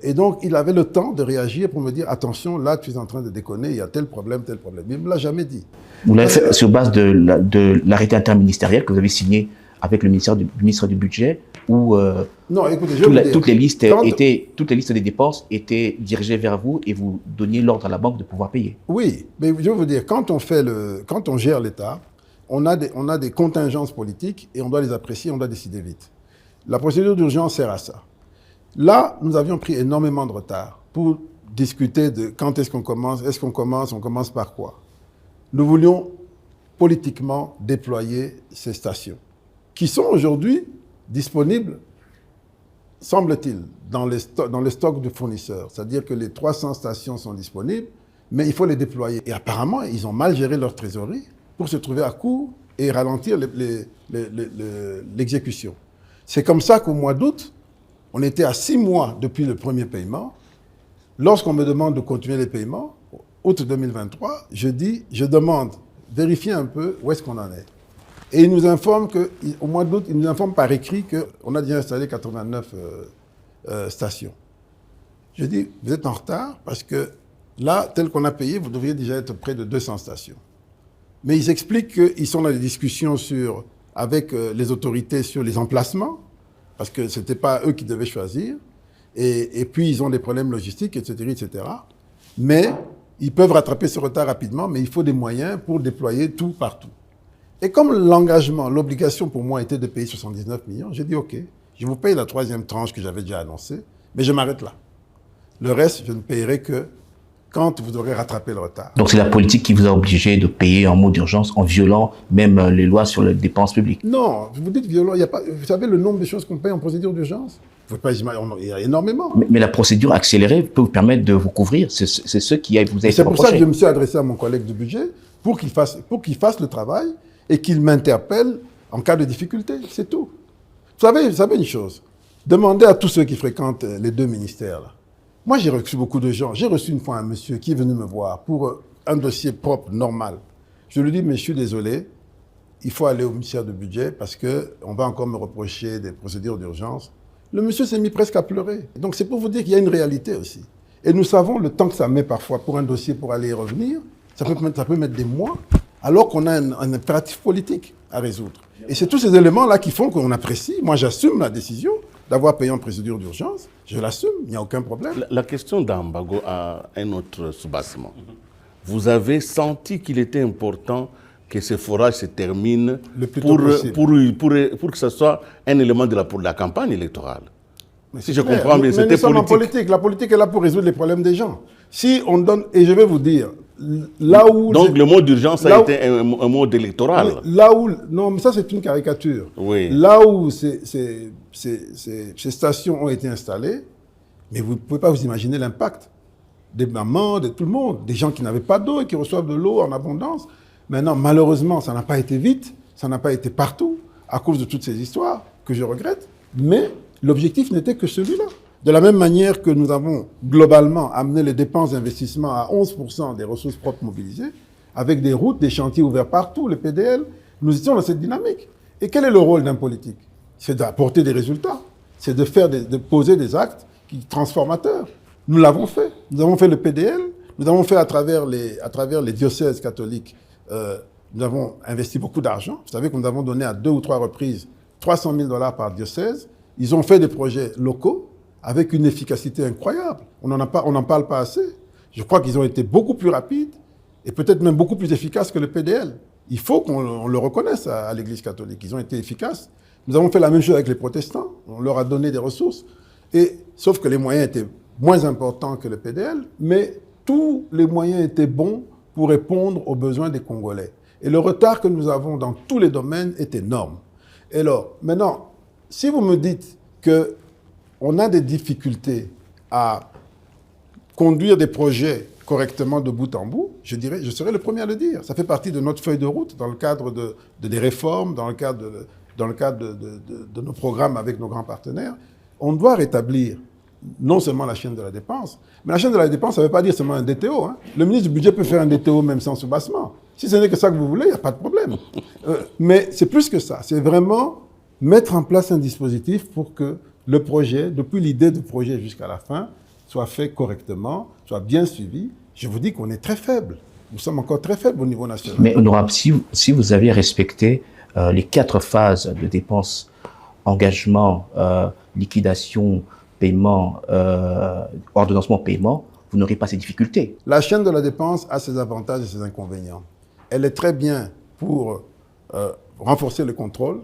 Et donc, il avait le temps de réagir pour me dire « Attention, là, tu es en train de déconner, il y a tel problème. » Mais il ne me l'a jamais dit. Vous l'avez fait sur base de l'arrêté interministériel que vous avez signé avec le ministre du Budget, où non, écoutez, toutes les listes des dépenses étaient dirigées vers vous et vous donniez l'ordre à la banque de pouvoir payer. Oui, mais je veux vous dire, quand on gère l'État, on a des contingences politiques et on doit les apprécier, on doit décider vite. La procédure d'urgence sert à ça. Là, nous avions pris énormément de retard pour discuter de quand est-ce qu'on commence, on commence par quoi. Nous voulions politiquement déployer ces stations, qui sont aujourd'hui disponibles, semble-t-il, dans les stocks de fournisseurs. C'est-à-dire que les 300 stations sont disponibles, mais il faut les déployer. Et apparemment, ils ont mal géré leur trésorerie pour se trouver à court et ralentir l'exécution. C'est comme ça qu'au mois d'août, on était à 6 mois depuis le premier paiement. Lorsqu'on me demande de continuer les paiements, août 2023, je demande, vérifiez un peu où est-ce qu'on en est. Et il nous informe qu'au mois d'août, il nous informe par écrit qu'on a déjà installé 89 stations. Je dis, vous êtes en retard parce que là, tel qu'on a payé, vous devriez déjà être près de 200 stations. Mais ils expliquent qu'ils sont dans des discussions avec les autorités sur les emplacements, parce que ce n'était pas eux qui devaient choisir. Et puis, ils ont des problèmes logistiques, etc. Mais ils peuvent rattraper ce retard rapidement, mais il faut des moyens pour déployer tout partout. Et comme l'engagement, l'obligation pour moi était de payer 79 millions, j'ai dit OK, je vous paye la 3e tranche que j'avais déjà annoncée, mais je m'arrête là. Le reste, je ne payerai que quand vous aurez rattrapé le retard. Donc c'est la politique qui vous a obligé de payer en mode d'urgence en violant même les lois sur les dépenses publiques? Non, vous dites violent, il y a pas, vous savez le nombre de choses qu'on paye en procédure d'urgence? Vous pouvez pas imaginer, il y a énormément. Mais la procédure accélérée peut vous permettre de vous couvrir, c'est ce qui vous a été reproché. C'est pour ça que je me suis adressé à mon collègue du budget pour qu'il fasse le travail et qu'il m'interpelle en cas de difficulté, c'est tout. Vous savez une chose, demandez à tous ceux qui fréquentent les 2 ministères là. Moi, j'ai reçu beaucoup de gens. J'ai reçu une fois un monsieur qui est venu me voir pour un dossier propre, normal. Je lui dis, mais je suis désolé, il faut aller au ministère du Budget parce qu'on va encore me reprocher des procédures d'urgence. Le monsieur s'est mis presque à pleurer. Donc, c'est pour vous dire qu'il y a une réalité aussi. Et nous savons le temps que ça met parfois pour un dossier pour aller y revenir. Ça peut mettre des mois, alors qu'on a un impératif politique à résoudre. Et c'est tous ces éléments-là qui font qu'on apprécie. Moi, j'assume la décision d'avoir payé en procédure d'urgence, je l'assume, il n'y a aucun problème. La question d'Ambago a un autre soubassement. Vous avez senti qu'il était important que ce forage se termine pour que ce soit un élément de la campagne électorale. Mais si je comprends bien, c'était politique. La politique est là pour résoudre les problèmes des gens. Si on donne, et je vais vous dire, là où... Donc le mot d'urgence a été un mot électoral. Là où... Non, mais ça c'est une caricature. Oui. Là où ces stations ont été installées, mais vous ne pouvez pas vous imaginer l'impact des mamans, de tout le monde, des gens qui n'avaient pas d'eau et qui reçoivent de l'eau en abondance. Maintenant, malheureusement, ça n'a pas été vite, ça n'a pas été partout, à cause de toutes ces histoires que je regrette, mais l'objectif n'était que celui-là. De la même manière que nous avons globalement amené les dépenses d'investissement à 11% des ressources propres mobilisées, avec des routes, des chantiers ouverts partout, le PDL, nous étions dans cette dynamique. Et quel est le rôle d'un politique? C'est d'apporter des résultats, c'est de poser des actes transformateurs. Nous l'avons fait. Nous avons fait le PDL, nous avons fait à travers les diocèses catholiques, nous avons investi beaucoup d'argent. Vous savez que nous avons donné à 2 ou 3 reprises $300 000 par diocèse, Ils ont fait des projets locaux avec une efficacité incroyable. On n'en parle pas assez. Je crois qu'ils ont été beaucoup plus rapides et peut-être même beaucoup plus efficaces que le PDL. Il faut qu'on le reconnaisse à l'Église catholique. Ils ont été efficaces. Nous avons fait la même chose avec les protestants. On leur a donné des ressources. Sauf que les moyens étaient moins importants que le PDL, mais tous les moyens étaient bons pour répondre aux besoins des Congolais. Et le retard que nous avons dans tous les domaines est énorme. Et alors, maintenant, si vous me dites qu'on a des difficultés à conduire des projets correctement de bout en bout, je serais le premier à le dire. Ça fait partie de notre feuille de route dans le cadre des réformes, dans le cadre de nos programmes avec nos grands partenaires. On doit rétablir non seulement la chaîne de la dépense, mais la chaîne de la dépense, ça ne veut pas dire seulement un DTO. Hein. Le ministre du Budget peut faire un DTO même sans soubassement. Si ce n'est que ça que vous voulez, il n'y a pas de problème. Mais c'est plus que ça. C'est vraiment mettre en place un dispositif pour que le projet, depuis l'idée du projet jusqu'à la fin, soit fait correctement, soit bien suivi. Je vous dis qu'on est très faible. Nous sommes encore très faibles au niveau national. Mais honorable, si vous avez respecté les 4 phases de dépenses, engagement, liquidation, paiement, ordonnancement, paiement, vous n'aurez pas ces difficultés. La chaîne de la dépense a ses avantages et ses inconvénients. Elle est très bien pour renforcer le contrôle,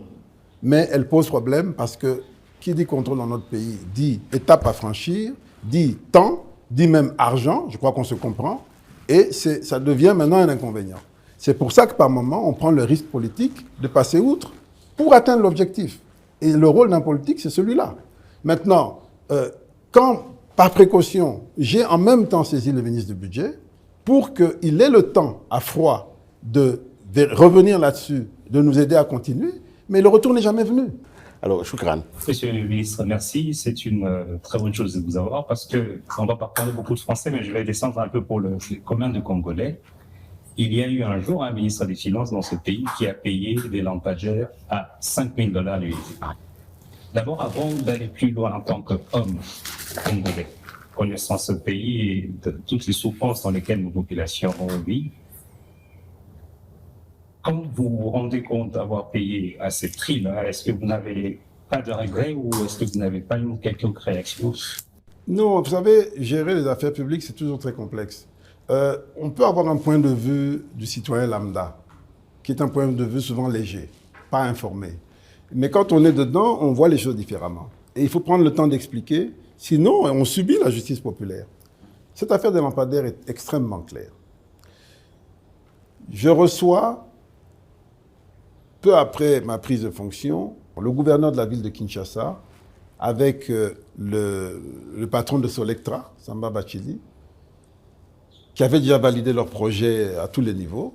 mais elle pose problème parce que qui dit contrôle dans notre pays dit étape à franchir, dit temps, dit même argent, je crois qu'on se comprend, et ça devient maintenant un inconvénient. C'est pour ça que par moment, on prend le risque politique de passer outre pour atteindre l'objectif. Et le rôle d'un politique, c'est celui-là. Maintenant, quand, par précaution, j'ai en même temps saisi le ministre du Budget pour qu'il ait le temps, à froid, de revenir là-dessus, de nous aider à continuer, mais le retour n'est jamais venu. Alors, Choukran. Monsieur le ministre, merci. C'est une très bonne chose de vous avoir parce qu'on va pas parler beaucoup de français, mais je vais descendre un peu pour le commun de Congolais. Il y a eu un jour un ministre des Finances dans ce pays qui a payé des lampadaires à 5 000 $ l'unité. D'abord, avant d'aller plus loin en tant qu'homme congolais, connaissant ce pays et toutes les souffrances dans lesquelles nos populations vivent, quand vous vous rendez compte d'avoir payé à ces prix-là, est-ce que vous n'avez pas de regrets ou est-ce que vous n'avez pas eu quelconque réaction? Non, vous savez, gérer les affaires publiques, c'est toujours très complexe. On peut avoir un point de vue du citoyen lambda, qui est un point de vue souvent léger, pas informé. Mais quand on est dedans, on voit les choses différemment. Et il faut prendre le temps d'expliquer, sinon on subit la justice populaire. Cette affaire des lampadaires est extrêmement claire. Je reçois, peu après ma prise de fonction, le gouverneur de la ville de Kinshasa, avec le patron de Solectra, Samba Bachili, qui avait déjà validé leur projet à tous les niveaux,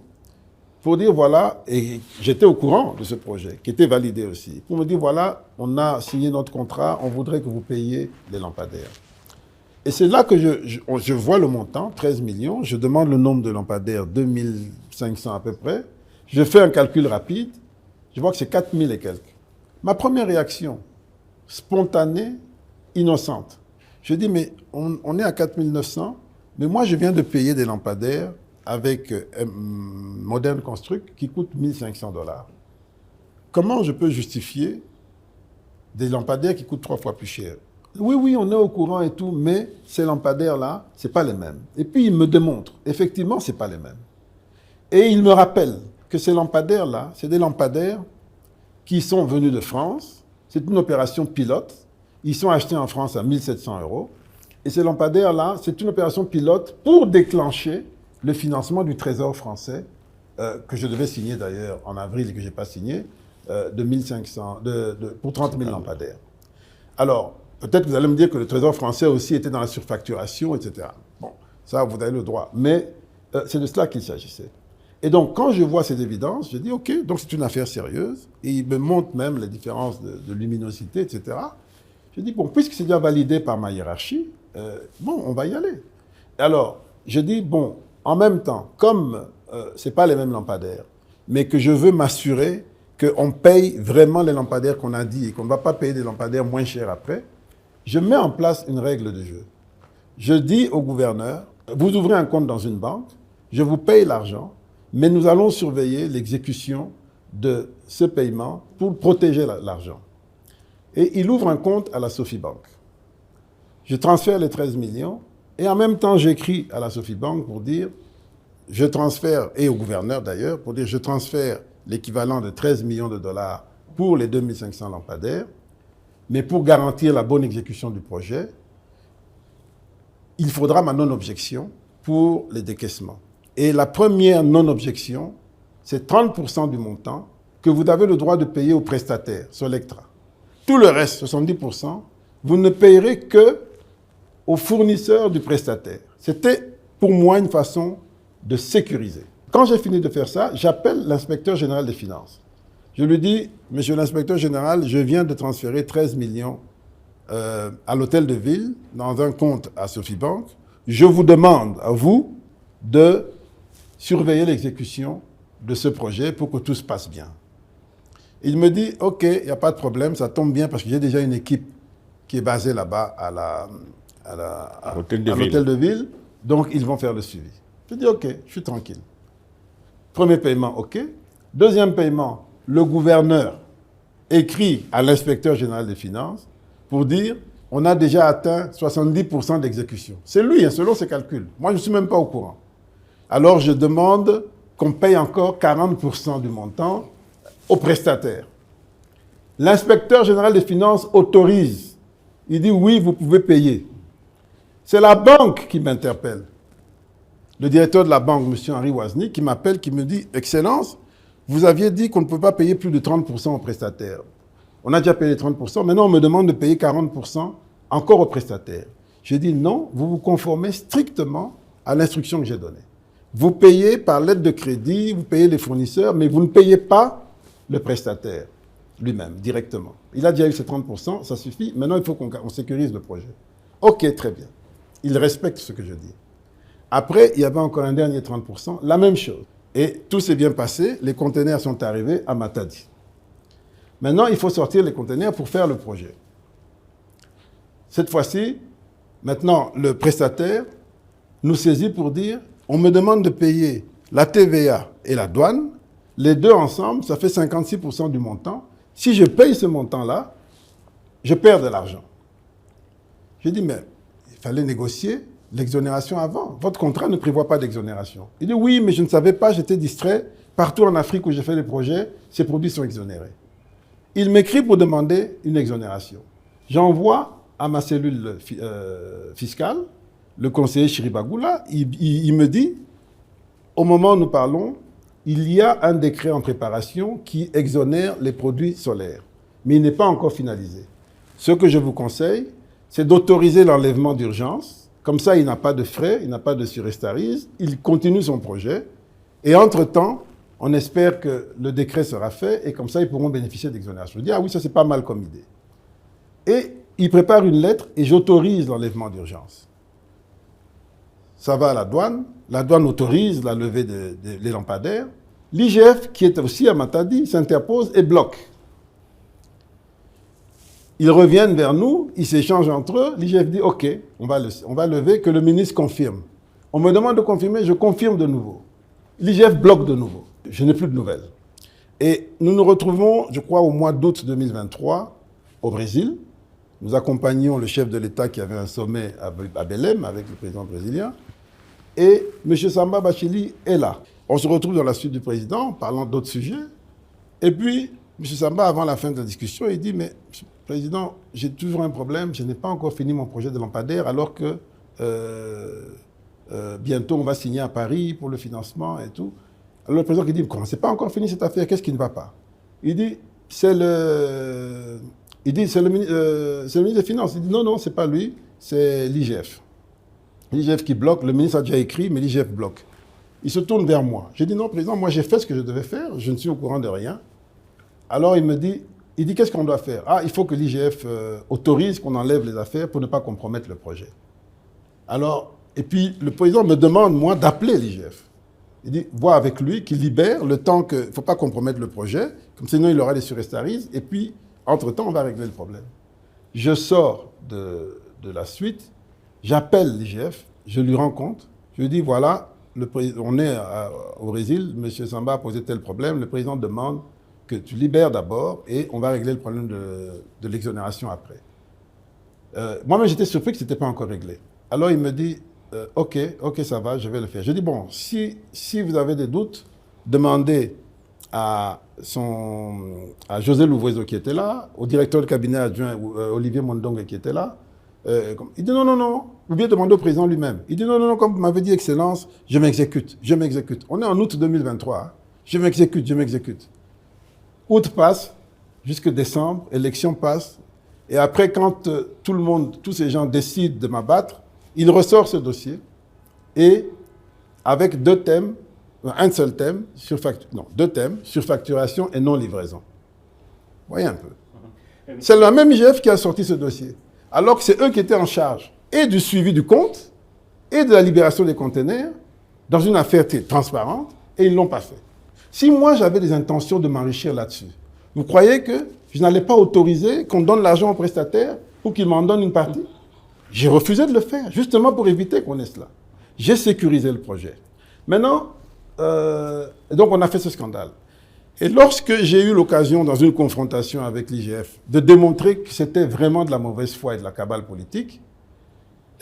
pour dire voilà, et j'étais au courant de ce projet, qui était validé aussi, pour me dire voilà, on a signé notre contrat, on voudrait que vous payiez les lampadaires. Et c'est là que je vois le montant, 13 millions, je demande le nombre de lampadaires, 2500 à peu près, je fais un calcul rapide, je vois que c'est 4000 et quelques. Ma première réaction, spontanée, innocente, je dis mais on est à 4900, mais moi je viens de payer des lampadaires avec Modern Construct qui coûte 1500 $. Comment je peux justifier des lampadaires qui coûtent 3 fois plus cher? Oui, on est au courant et tout, mais ces lampadaires-là, ce n'est pas les mêmes. Et puis, il me démontre, effectivement, ce n'est pas les mêmes. Et il me rappelle que ces lampadaires-là, c'est des lampadaires qui sont venus de France. C'est une opération pilote. Ils sont achetés en France à 1700 €. Et ces lampadaires-là, c'est une opération pilote pour déclencher le financement du Trésor français, que je devais signer d'ailleurs en avril et que je n'ai pas signé, de 1500, pour 30 000 lampadaires. Alors, peut-être que vous allez me dire que le Trésor français aussi était dans la surfacturation, etc. Bon, ça, vous avez le droit. Mais c'est de cela qu'il s'agissait. Et donc, quand je vois ces évidences, je dis, OK, donc c'est une affaire sérieuse. Et il me montre même les différences de luminosité, etc. Je dis, bon, puisque c'est déjà validé par ma hiérarchie, bon, on va y aller. Et alors, je dis, bon, en même temps, comme ce n'est pas les mêmes lampadaires, mais que je veux m'assurer qu'on paye vraiment les lampadaires qu'on a dit et qu'on ne va pas payer des lampadaires moins chers après, je mets en place une règle de jeu. Je dis au gouverneur, vous ouvrez un compte dans une banque, je vous paye l'argent, mais nous allons surveiller l'exécution de ce paiement pour protéger l'argent. Et il ouvre un compte à la Sofibank. Je transfère les 13 millions et en même temps, j'écris à la Sofibank pour dire, je transfère, et au gouverneur d'ailleurs, pour dire je transfère l'équivalent de 13 millions de dollars pour les 2500 lampadaires, mais pour garantir la bonne exécution du projet, il faudra ma non-objection pour les décaissements. Et la première non-objection, c'est 30% du montant que vous avez le droit de payer au prestataire, Solectra. Tout le reste, 70%, vous ne payerez que aux fournisseurs du prestataire. C'était pour moi une façon de sécuriser. Quand j'ai fini de faire ça, j'appelle l'inspecteur général des finances. Je lui dis, monsieur l'inspecteur général, je viens de transférer 13 millions à l'hôtel de ville dans un compte à Sofibank. Je vous demande à vous de surveiller l'exécution de ce projet pour que tout se passe bien. Il me dit, OK, il n'y a pas de problème, ça tombe bien parce que j'ai déjà une équipe qui est basée là-bas à l'hôtel de ville, donc ils vont faire le suivi. Je dis, OK, je suis tranquille. Premier paiement, OK. Deuxième paiement, le gouverneur écrit à l'inspecteur général des finances pour dire, on a déjà atteint 70% d'exécution. C'est lui, selon ses calculs. Moi, je ne suis même pas au courant. Alors, je demande qu'on paye encore 40% du montant au prestataire. L'inspecteur général des finances autorise. Il dit, oui, vous pouvez payer. C'est la banque qui m'interpelle. Le directeur de la banque, M. Henri Ouazny, qui m'appelle, qui me dit, Excellence, vous aviez dit qu'on ne peut pas payer plus de 30% au prestataire. On a déjà payé 30%, maintenant on me demande de payer 40% encore au prestataire. J'ai dit non, vous vous conformez strictement à l'instruction que j'ai donnée. Vous payez par lettre de crédit, vous payez les fournisseurs, mais vous ne payez pas le prestataire lui-même, directement. Il a déjà eu ses 30%, ça suffit. Maintenant, il faut qu'on sécurise le projet. OK, très bien. Il respecte ce que je dis. Après, il y avait encore un dernier 30%, la même chose. Et tout s'est bien passé, les conteneurs sont arrivés à Matadi. Maintenant, il faut sortir les conteneurs pour faire le projet. Cette fois-ci, maintenant, le prestataire nous saisit pour dire, on me demande de payer la TVA et la douane, les deux ensemble, ça fait 56% du montant. Si je paye ce montant-là, je perds de l'argent. J'ai dit, mais il fallait négocier l'exonération avant. Votre contrat ne prévoit pas d'exonération. Il dit, oui, mais je ne savais pas, j'étais distrait. Partout en Afrique où j'ai fait des projets, ces produits sont exonérés. Il m'écrit pour demander une exonération. J'envoie à ma cellule fiscale, le conseiller Chiribagoula, il me dit, au moment où nous parlons, il y a un décret en préparation qui exonère les produits solaires, mais il n'est pas encore finalisé. Ce que je vous conseille, c'est d'autoriser l'enlèvement d'urgence. Comme ça, il n'a pas de frais, il n'a pas de surestarise, il continue son projet. Et entre-temps, on espère que le décret sera fait et comme ça, ils pourront bénéficier d'exonération. Je dis, ah oui, ça c'est pas mal comme idée. Et il prépare une lettre et j'autorise l'enlèvement d'urgence. Ça va à la douane autorise la levée des lampadaires. L'IGF, qui est aussi à Matadi, s'interpose et bloque. Ils reviennent vers nous, ils s'échangent entre eux. L'IGF dit, OK, on va lever, que le ministre confirme. On me demande de confirmer, je confirme de nouveau. L'IGF bloque de nouveau. Je n'ai plus de nouvelles. Et nous nous retrouvons, je crois, au mois d'août 2023, au Brésil. Nous accompagnions le chef de l'État qui avait un sommet à Belém avec le président brésilien. Et M. Samba Bachili est là. On se retrouve dans la suite du président, parlant d'autres sujets. Et puis, M. Samba, avant la fin de la discussion, il dit, mais Président, j'ai toujours un problème, je n'ai pas encore fini mon projet de lampadaire, alors que bientôt on va signer à Paris pour le financement et tout. Alors le président qui dit, comment c'est pas encore fini cette affaire, qu'est-ce qui ne va pas? Il dit, c'est le ministre des Finances. Il dit, non, c'est pas lui, c'est l'IGF. L'IGF qui bloque, le ministre a déjà écrit, mais l'IGF bloque. Il se tourne vers moi. J'ai dit, non, président, moi j'ai fait ce que je devais faire, je ne suis au courant de rien. Alors il me dit, qu'est-ce qu'on doit faire? Ah, il faut que l'IGF autorise qu'on enlève les affaires pour ne pas compromettre le projet. Alors, et puis le président me demande, moi, d'appeler l'IGF. Il dit, vois avec lui, qu'il libère le temps qu'il ne faut pas compromettre le projet, comme sinon il aura des surestarises, et puis, entre-temps, on va régler le problème. Je sors de la suite, j'appelle l'IGF, je lui rends compte, je lui dis, voilà, on est au Brésil, M. Samba a posé tel problème, le président demande que tu libères d'abord et on va régler le problème de l'exonération après. Moi-même, j'étais surpris que ce n'était pas encore réglé. Alors, il me dit, OK, ça va, je vais le faire. Je dis, bon, si vous avez des doutes, demandez à José Louvoiseau qui était là, au directeur de cabinet adjoint Olivier Mondongue qui était là. Il dit non, ou bien demander au président lui-même. Il dit non, comme vous m'avez dit, Excellence, je m'exécute. On est en août 2023, hein. Je m'exécute. Août passe, jusque décembre, élection passe, et après, quand tous ces gens décident de m'abattre, il ressort ce dossier, et avec deux thèmes, un seul thème, deux thèmes, surfacturation et non-livraison. Voyez un peu. C'est la même IGF qui a sorti ce dossier, alors que c'est eux qui étaient en charge et du suivi du compte et de la libération des conteneurs dans une affaire transparente, et ils ne l'ont pas fait. Si moi j'avais des intentions de m'enrichir là-dessus, vous croyez que je n'allais pas autoriser qu'on donne l'argent au prestataire pour qu'il m'en donne une partie? J'ai refusé de le faire, justement pour éviter qu'on ait cela. J'ai sécurisé le projet. Maintenant, donc on a fait ce scandale. Et lorsque j'ai eu l'occasion, dans une confrontation avec l'IGF, de démontrer que c'était vraiment de la mauvaise foi et de la cabale politique,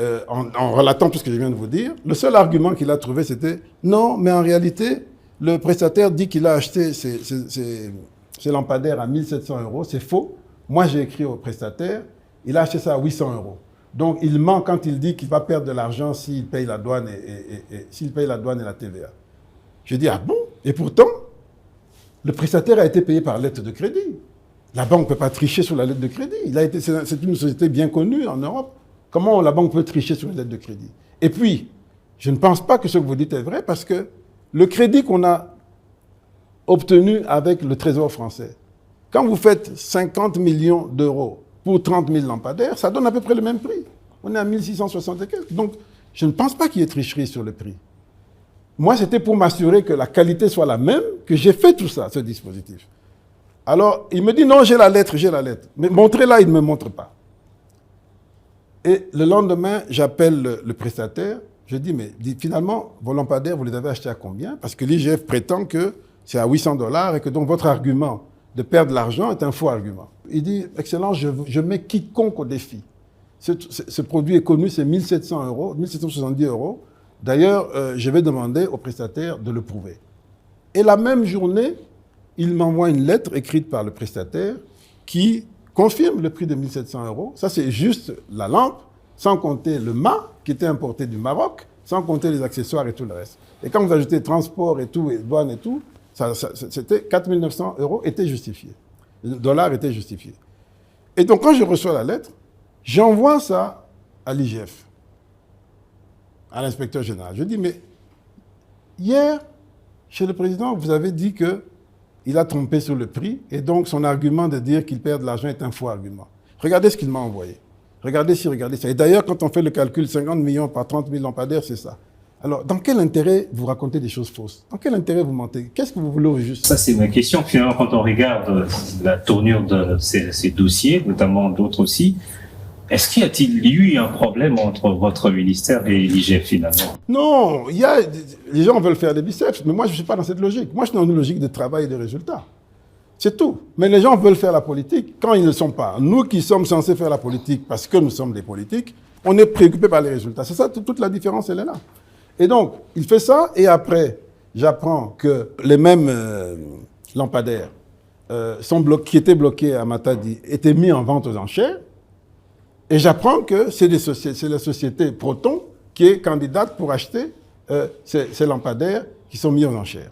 en relatant tout ce que je viens de vous dire, le seul argument qu'il a trouvé, c'était « Non, mais en réalité, le prestataire dit qu'il a acheté ses lampadaires à 1 700 €, c'est faux. Moi, j'ai écrit au prestataire, il a acheté ça à 800 €. Donc, il ment quand il dit qu'il va perdre de l'argent s'il paye la douane et la TVA. » Je dis « Ah bon? Et pourtant, le prestataire a été payé par lettre de crédit. La banque ne peut pas tricher sur la lettre de crédit. C'est une société bien connue en Europe. Comment la banque peut tricher sur une lettre de crédit? Et puis, je ne pense pas que ce que vous dites est vrai parce que le crédit qu'on a obtenu avec le Trésor français, quand vous faites 50 millions d'euros pour 30 000 lampadaires, ça donne à peu près le même prix. On est à 1660 et quelques. Donc, je ne pense pas qu'il y ait tricherie sur le prix. Moi, c'était pour m'assurer que la qualité soit la même, que j'ai fait tout ça, ce dispositif. Alors, il me dit, non, j'ai la lettre. Mais montrez-la, il ne me montre pas. Et le lendemain, j'appelle le prestataire. Je dis, mais finalement, vos lampadaires, vous les avez achetés à combien? Parce que l'IGF prétend que c'est à 800 $ et que donc votre argument de perdre l'argent est un faux argument. Il dit, Excellence, je mets quiconque au défi. Ce produit est connu, c'est 1 700 €, 1 770 €. D'ailleurs, je vais demander au prestataire de le prouver. Et la même journée, il m'envoie une lettre écrite par le prestataire qui confirme le prix de 1 700 €. Ça, c'est juste la lampe, sans compter le mât qui était importé du Maroc, sans compter les accessoires et tout le reste. Et quand vous ajoutez transport et tout, et douane et tout, c'était 4 900 € était justifié. Le dollar était justifié. Et donc, quand je reçois la lettre, j'envoie ça à l'IGF, à l'inspecteur général. Je dis, mais hier, chez le président, vous avez dit qu'il a trompé sur le prix, et donc son argument de dire qu'il perd de l'argent est un faux argument. Regardez ce qu'il m'a envoyé. Regardez ça. Et d'ailleurs, quand on fait le calcul, 50 millions par 30 000 lampadaires, c'est ça. Alors, dans quel intérêt vous racontez des choses fausses? Dans quel intérêt vous mentez? Qu'est-ce que vous voulez au juste? Ça, c'est ma question. Finalement, quand on regarde la tournure de ces dossiers, notamment d'autres aussi, est-ce qu'il y a-t-il eu un problème entre votre ministère et l'IGF finalement? Non, les gens veulent faire des biceps, mais moi je ne suis pas dans cette logique. Moi je suis dans une logique de travail et de résultats. C'est tout. Mais les gens veulent faire la politique quand ils ne le sont pas. Nous qui sommes censés faire la politique parce que nous sommes des politiques, on est préoccupés par les résultats. C'est ça, toute la différence, elle est là. Et donc, il fait ça, et après, j'apprends que les mêmes lampadaires qui étaient bloqués à Matadi étaient mis en vente aux enchères. Et j'apprends que c'est la société Proton qui est candidate pour acheter ces lampadaires qui sont mis aux enchères.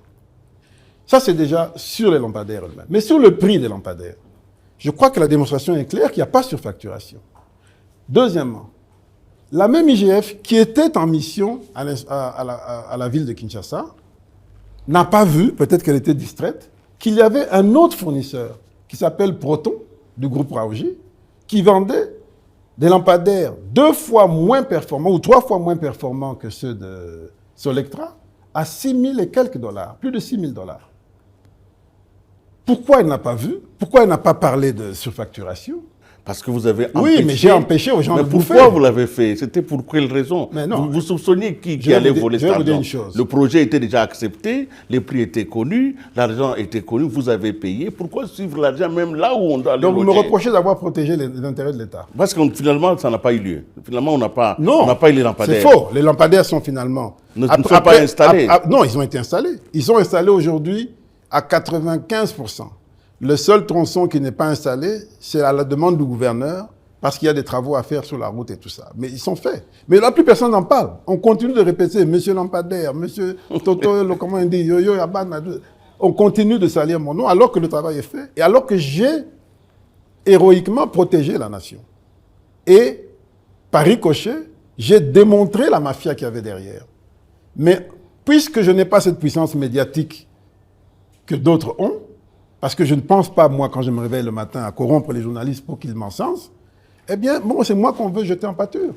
Ça, c'est déjà sur les lampadaires eux-mêmes. Mais sur le prix des lampadaires, je crois que la démonstration est claire qu'il n'y a pas surfacturation. Deuxièmement, la même IGF qui était en mission à la ville de Kinshasa n'a pas vu, peut-être qu'elle était distraite, qu'il y avait un autre fournisseur qui s'appelle Proton, du groupe Raoji, qui vendait des lampadaires 2 fois moins performants ou 3 fois moins performants que ceux de Solectra à 6 000 et quelques dollars, plus de 6 000 $. Pourquoi elle n'a pas vu? Pourquoi elle n'a pas parlé de surfacturation? Parce que vous avez empêché... Oui, mais j'ai empêché aux gens de bouffer. Pourquoi vous l'avez fait? C'était pour quelle raison? Mais non. Vous soupçonniez qui allait voler cet argent? Je vais vous dire une chose. Le projet était déjà accepté, les prix étaient connus, l'argent était connu, vous avez payé. Pourquoi suivre l'argent même là où on doit le Donc vous me loger? reprochez d'avoir protégé les intérêts de l'État. Parce que finalement, ça n'a pas eu lieu. Finalement, on n'a pas eu les lampadaires. C'est faux. Les lampadaires sont finalement... ne sont pas installés. Non, ils ont été installés. Ils sont installés aujourd'hui à 95%. Le seul tronçon qui n'est pas installé, c'est à la demande du gouverneur, parce qu'il y a des travaux à faire sur la route et tout ça. Mais ils sont faits. Mais là, plus personne n'en parle. On continue de répéter, monsieur Lampadaire, monsieur Toto, comment on dit, Yo-Yo, Yabana. On continue de salir mon nom alors que le travail est fait et alors que j'ai héroïquement protégé la nation. Et par ricochet, j'ai démontré la mafia qu'il y avait derrière. Mais puisque je n'ai pas cette puissance médiatique que d'autres ont, parce que je ne pense pas, moi, quand je me réveille le matin, à corrompre les journalistes pour qu'ils m'encensent, eh bien, bon, c'est moi qu'on veut jeter en pâture.